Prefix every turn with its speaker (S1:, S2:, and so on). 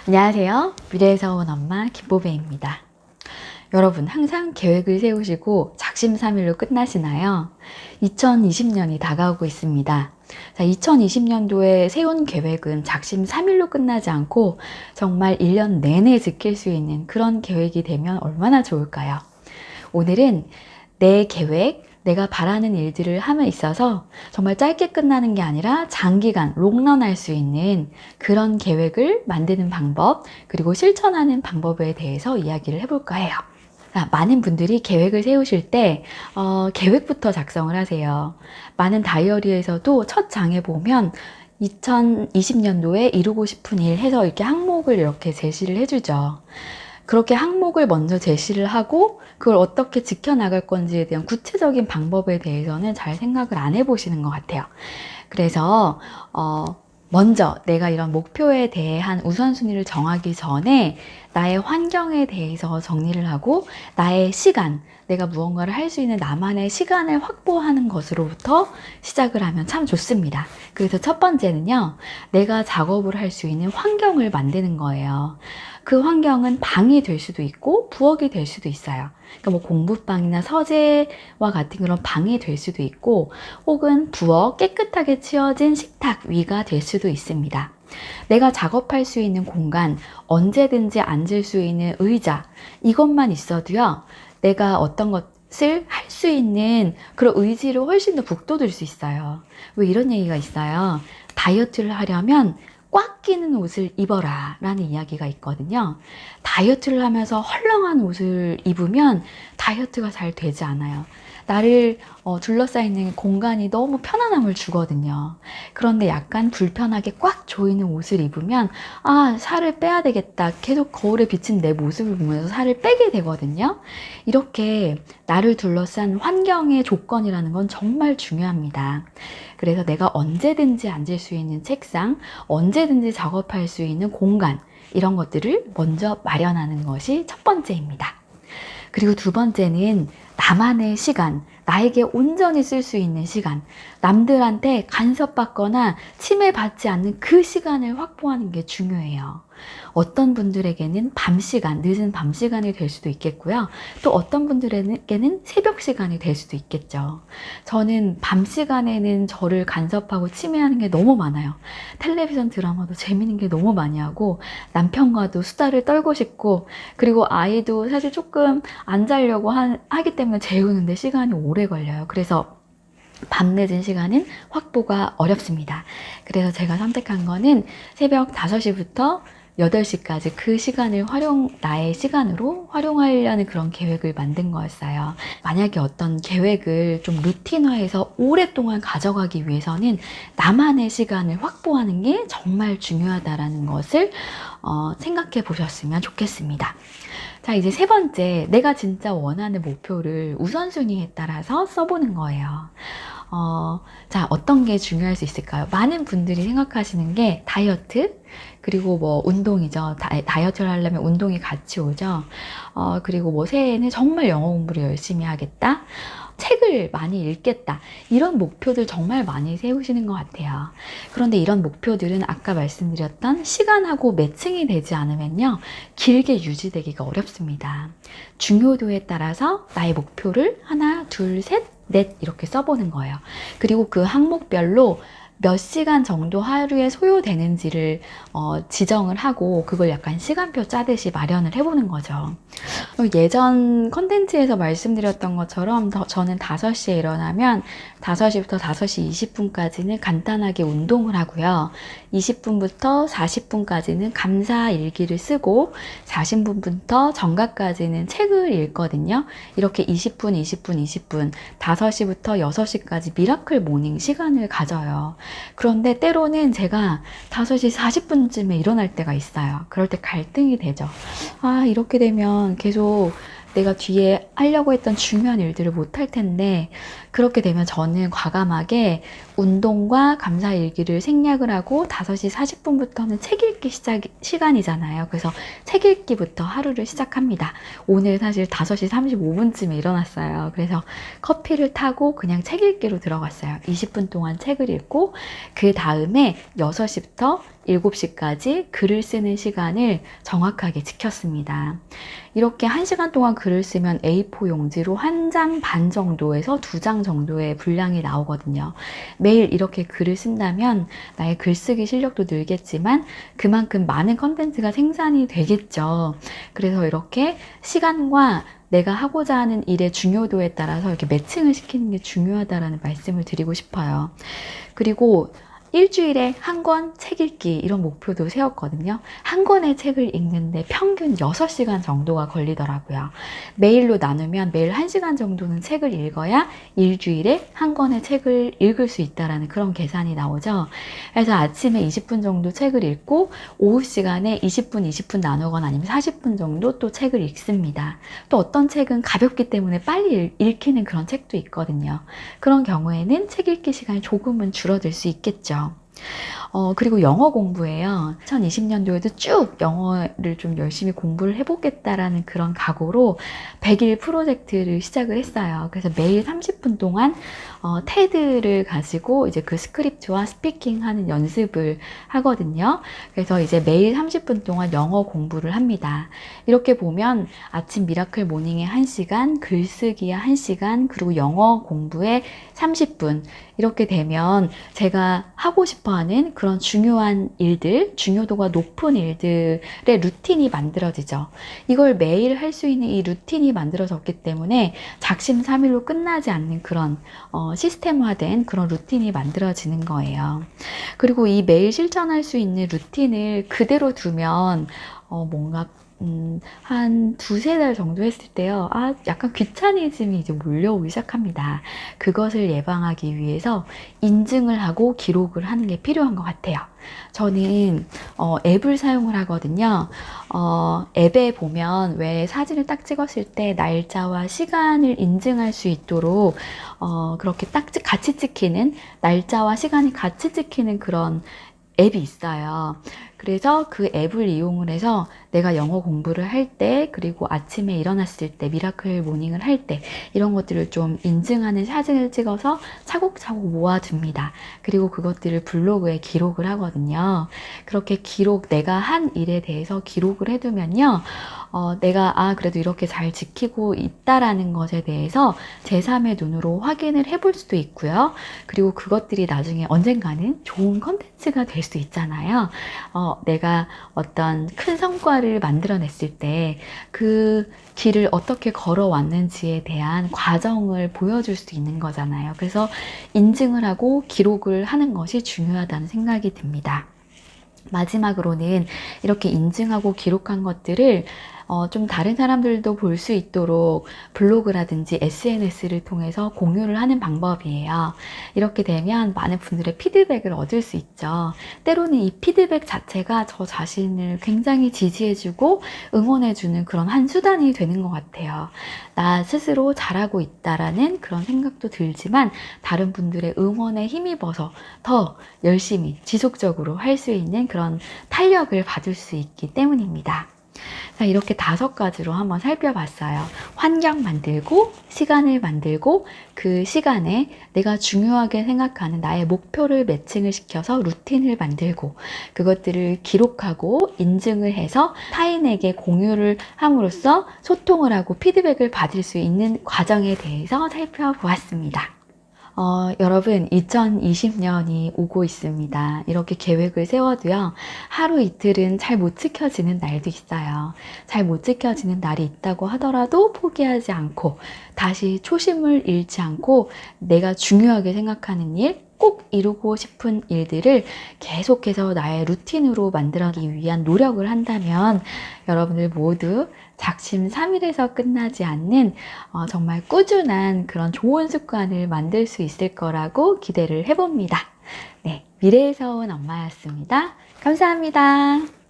S1: 안녕하세요. 미래에서 온 엄마 김보배입니다. 여러분 항상 계획을 세우시고 작심삼일로 끝나시나요? 2020년이 다가오고 있습니다. 자, 2020년도에 세운 계획은 작심삼일로 끝나지 않고 정말 1년 내내 지킬 수 있는 그런 계획이 되면 얼마나 좋을까요? 오늘은 내 계획, 내가 바라는 일들을 함에 있어서 정말 짧게 끝나는 게 아니라 장기간 롱런할 수 있는 그런 계획을 만드는 방법, 그리고 실천하는 방법에 대해서 이야기를 해볼까 해요. 많은 분들이 계획을 세우실 때 계획부터 작성을 하세요. 많은 다이어리에서도 첫 장에 보면 2020년도에 이루고 싶은 일 해서 이렇게 항목을 이렇게 제시를 해주죠. 그렇게 항목을 먼저 제시를 하고 그걸 어떻게 지켜나갈 건지에 대한 구체적인 방법에 대해서는 잘 생각을 안 해보시는 것 같아요. 그래서 먼저 내가 이런 목표에 대한 우선순위를 정하기 전에 나의 환경에 대해서 정리를 하고 나의 시간, 내가 무언가를 할 수 있는 나만의 시간을 확보하는 것으로부터 시작을 하면 참 좋습니다. 그래서 첫 번째는요, 내가 작업을 할 수 있는 환경을 만드는 거예요. 그 환경은 방이 될 수도 있고 부엌이 될 수도 있어요. 그러니까 뭐 공부방이나 서재와 같은 그런 방이 될 수도 있고, 혹은 부엌, 깨끗하게 치워진 식탁 위가 될 수도 있습니다. 내가 작업할 수 있는 공간, 언제든지 앉을 수 있는 의자, 이것만 있어도요, 내가 어떤 것을 할 수 있는 그런 의지를 훨씬 더 북돋을 수 있어요. 왜 이런 얘기가 있어요? 다이어트를 하려면 꽉 끼는 옷을 입어라 라는 이야기가 있거든요. 다이어트를 하면서 헐렁한 옷을 입으면 다이어트가 잘 되지 않아요. 나를 둘러싸이는 공간이 너무 편안함을 주거든요. 그런데 약간 불편하게 꽉 조이는 옷을 입으면 살을 빼야 되겠다, 계속 거울에 비친 내 모습을 보면서 살을 빼게 되거든요. 이렇게 나를 둘러싼 환경의 조건이라는 건 정말 중요합니다. 그래서 내가 언제든지 앉을 수 있는 책상, 언제든지 작업할 수 있는 공간, 이런 것들을 먼저 마련하는 것이 첫 번째입니다. 그리고 두 번째는 나만의 시간, 나에게 온전히 쓸 수 있는 시간, 남들한테 간섭받거나 침해받지 않는 그 시간을 확보하는 게 중요해요. 어떤 분들에게는 밤 시간, 늦은 밤 시간이 될 수도 있겠고요. 또 어떤 분들에게는 새벽 시간이 될 수도 있겠죠. 저는 밤 시간에는 저를 간섭하고 침해하는 게 너무 많아요. 텔레비전 드라마도 재밌는 게 너무 많이 하고, 남편과도 수다를 떨고 싶고, 그리고 아이도 사실 조금 안 자려고 하기 때문에 재우는데 시간이 오래 걸려요. 그래서 밤늦은 시간은 확보가 어렵습니다. 그래서 제가 선택한 거는 새벽 5시부터 8시까지 그 시간을 나의 시간으로 활용하려는 그런 계획을 만든 거였어요. 만약에 어떤 계획을 좀 루틴화해서 오랫동안 가져가기 위해서는 나만의 시간을 확보하는 게 정말 중요하다는 것을 생각해 보셨으면 좋겠습니다. 자, 이제 세 번째, 내가 진짜 원하는 목표를 우선순위에 따라서 써보는 거예요. 자, 어떤 게 중요할 수 있을까요? 많은 분들이 생각하시는 게 다이어트, 그리고 뭐 운동이죠. 다이어트를 하려면 운동이 같이 오죠. 그리고 뭐 새해에는 정말 영어 공부를 열심히 하겠다, 책을 많이 읽겠다, 이런 목표들 정말 많이 세우시는 것 같아요. 그런데 이런 목표들은 아까 말씀드렸던 시간하고 매칭이 되지 않으면요, 길게 유지되기가 어렵습니다. 중요도에 따라서 나의 목표를 하나, 둘, 셋, 넷 이렇게 써보는 거예요. 그리고 그 항목별로 몇 시간 정도 하루에 소요되는지를 지정을 하고, 그걸 약간 시간표 짜듯이 마련을 해보는 거죠. 예전 컨텐츠에서 말씀드렸던 것처럼 저는 5시에 일어나면 5시부터 5시 20분까지는 간단하게 운동을 하고요. 20분부터 40분까지는 감사 일기를 쓰고, 40분부터 정각까지는 책을 읽거든요. 이렇게 20분, 20분, 20분, 5시부터 6시까지 미라클 모닝 시간을 가져요. 그런데 때로는 제가 5시 40분쯤에 일어날 때가 있어요. 그럴 때 갈등이 되죠. 이렇게 되면 계속 내가 뒤에 하려고 했던 중요한 일들을 못 할 텐데, 그렇게 되면 저는 과감하게 운동과 감사일기를 생략을 하고 5시 40분부터는 책 읽기 시간이잖아요. 그래서 책 읽기부터 하루를 시작합니다. 오늘 사실 5시 35분쯤에 일어났어요. 그래서 커피를 타고 그냥 책 읽기로 들어갔어요. 20분 동안 책을 읽고 그 다음에 6시부터 7시까지 글을 쓰는 시간을 정확하게 지켰습니다. 이렇게 1시간 동안 글을 쓰면 A4 용지로 1장 반 정도에서 2장 정도의 분량이 나오거든요. 매일 이렇게 글을 쓴다면 나의 글쓰기 실력도 늘겠지만 그만큼 많은 컨텐츠가 생산이 되겠죠. 그래서 이렇게 시간과 내가 하고자 하는 일의 중요도에 따라서 이렇게 매칭을 시키는 게 중요하다라는 말씀을 드리고 싶어요. 그리고 일주일에 한 권 책 읽기 이런 목표도 세웠거든요. 한 권의 책을 읽는데 평균 6시간 정도가 걸리더라고요. 매일로 나누면 매일 1시간 정도는 책을 읽어야 일주일에 한 권의 책을 읽을 수 있다라는 그런 계산이 나오죠. 그래서 아침에 20분 정도 책을 읽고 오후 시간에 20분, 20분 나누거나 아니면 40분 정도 또 책을 읽습니다. 또 어떤 책은 가볍기 때문에 빨리 읽히는 그런 책도 있거든요. 그런 경우에는 책 읽기 시간이 조금은 줄어들 수 있겠죠. 그리고 영어 공부예요. 2020년도에도 쭉 영어를 좀 열심히 공부를 해보겠다라는 그런 각오로 100일 프로젝트를 시작을 했어요. 그래서 매일 30분 동안 테드를 가지고 이제 그 스크립트와 스피킹 하는 연습을 하거든요. 그래서 이제 매일 30분 동안 영어 공부를 합니다. 이렇게 보면 아침 미라클 모닝에 1시간, 글쓰기에 1시간, 그리고 영어 공부에 30분 이렇게 되면 제가 하고 싶어하는 그런 중요한 일들, 중요도가 높은 일들의 루틴이 만들어지죠. 이걸 매일 할 수 있는 이 루틴이 만들어졌기 때문에 작심삼일로 끝나지 않는 그런 시스템화된 그런 루틴이 만들어지는 거예요. 그리고 이 매일 실천할 수 있는 루틴을 그대로 두면 뭔가 한 2-3달 정도 했을 때요. 약간 귀차니즘이 이제 몰려오기 시작합니다. 그것을 예방하기 위해서 인증을 하고 기록을 하는 게 필요한 것 같아요. 저는 앱을 사용을 하거든요. 앱에 보면 왜 사진을 딱 찍었을 때 날짜와 시간을 인증할 수 있도록 그렇게 딱 같이 찍히는 날짜와 시간이 같이 찍히는 그런 앱이 있어요. 그래서 그 앱을 이용을 해서 내가 영어 공부를 할 때, 그리고 아침에 일어났을 때, 미라클 모닝을 할 때, 이런 것들을 좀 인증하는 사진을 찍어서 차곡차곡 모아둡니다. 그리고 그것들을 블로그에 기록을 하거든요. 그렇게 내가 한 일에 대해서 기록을 해두면요. 내가 그래도 이렇게 잘 지키고 있다라는 것에 대해서 제3의 눈으로 확인을 해볼 수도 있고요. 그리고 그것들이 나중에 언젠가는 좋은 컨텐츠가 될 수 있잖아요. 내가 어떤 큰 성과를 만들어냈을 때 그 길을 어떻게 걸어왔는지에 대한 과정을 보여줄 수 있는 거잖아요. 그래서 인증을 하고 기록을 하는 것이 중요하다는 생각이 듭니다. 마지막으로는 이렇게 인증하고 기록한 것들을 좀 다른 사람들도 볼 수 있도록 블로그라든지 SNS를 통해서 공유를 하는 방법이에요. 이렇게 되면 많은 분들의 피드백을 얻을 수 있죠. 때로는 이 피드백 자체가 저 자신을 굉장히 지지해주고 응원해주는 그런 한 수단이 되는 것 같아요. 나 스스로 잘하고 있다라는 그런 생각도 들지만 다른 분들의 응원에 힘입어서 더 열심히 지속적으로 할 수 있는 그런 탄력을 받을 수 있기 때문입니다. 자, 이렇게 5가지로 한번 살펴봤어요. 환경 만들고, 시간을 만들고, 그 시간에 내가 중요하게 생각하는 나의 목표를 매칭을 시켜서 루틴을 만들고, 그것들을 기록하고 인증을 해서 타인에게 공유를 함으로써 소통을 하고 피드백을 받을 수 있는 과정에 대해서 살펴보았습니다. 여러분 2020년이 오고 있습니다. 이렇게 계획을 세워도요. 하루 이틀은 잘 못 지켜지는 날도 있어요. 잘 못 지켜지는 날이 있다고 하더라도 포기하지 않고 다시 초심을 잃지 않고 내가 중요하게 생각하는 일, 꼭 이루고 싶은 일들을 계속해서 나의 루틴으로 만들기 위한 노력을 한다면 여러분들 모두 작심삼일에서 끝나지 않는 정말 꾸준한 그런 좋은 습관을 만들 수 있을 거라고 기대를 해봅니다. 네, 미래에서 온 엄마였습니다. 감사합니다.